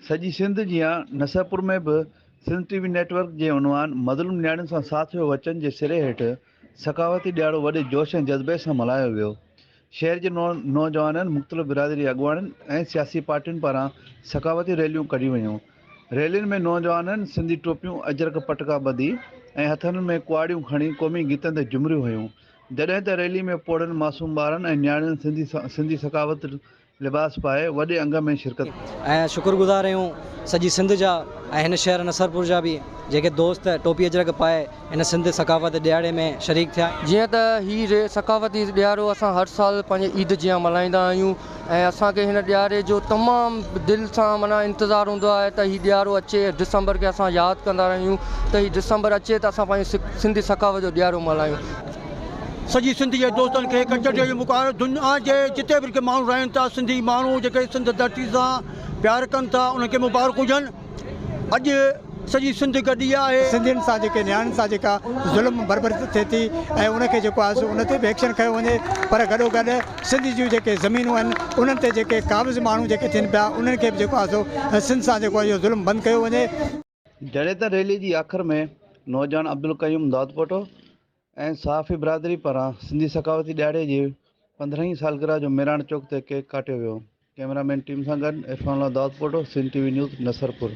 सॼी सिंध जीअं नसरपुर में बि सिंध टीवी नेटवर्क जे उनवान मज़लूम नियाणियुनि सां साथ वियो वचन जे सिरे हेठि सकावती ॾियारो वॾे जोश ऐं जज़्बे सां मल्हायो वियो। शहर जे नौजवाननि मुख़्तलिफ़ बिरादरी अॻुवाणनि ऐं सियासी पार्टियुनि पारां सकावती रैलियूं कढियूं वयूं। रैलियुनि में नौजवाननि सिंधी टोपियूं अजरक पटका ॿधी ऐं हथनि में कुआड़ियूं खणी क़ौमी गीतनि ते झुमिरियूं हुयूं। जॾहिं त रैली में पोड़नि मासूम ॿारनि ऐं नियाणियुनि सिंधी सकावत लिबास पाए वॾे अंग में शिरकत ऐं शुक्रगुज़ार आहियूं सॼी सिंध जा ऐं हिन शहर नसरपुर जा बि जेके दोस्त टोपी अजरक पाए हिन सिंध सकावत ॾियारे में शरीक थिया। जीअं त हीअ सकावती ॾियारो असां हर साल पंहिंजे ईद जीअं मल्हाईंदा आहियूं ऐं असांखे हिन ॾियारे जो तमामु दिलि सां माना इंतज़ारु हूंदो आहे त हीउ ॾियारो अचे, डिसंबर खे असां यादि कंदा रहियूं त हीउ डिसंबर अचे त असां पंहिंजी सिंधी सकावत जो ॾियारो मल्हायूं। सॼी सिंध जे दोस्तनि खे गॾिजण जो मुक़ाबिलो दुनिया जे जिते बि माण्हू रहनि था, सिंधी माण्हू जेके सिंध धरती सां प्यार कनि था उनखे मुबारक हुजनि। अॼु सॼी सिंध गॾी आहे। सिंधियुनि सां जेके नियाणियुनि सां जेका ज़ुल्म बर्बरी थिए थी ऐं उनखे जेको आहे उन ते बि एक्शन खयो वञे, पर गॾोगॾु सिंध जूं जेके ज़मीनूं आहिनि उन्हनि ते जेके क़ाबिज़ माण्हू जेके थियनि पिया उन्हनि खे बि जेको आहे सिंध सां जेको आहे इहो ज़ुल्म बंदि कयो वञे। जॾहिं त रैली जी आख़िर में नौजवान अब्दुल क़यूम दादपोटो ऐं सहाफ़ी बिरादरी पारां सिंधी सकावती ॾियारे जी 15वीं सालगिरह जो मेराण चौक ते केक काटियो वियो। कैमरामैन टीम सां गॾु इरफान दादपोटो, सिंध टीवी न्यूज़ नसरपुर।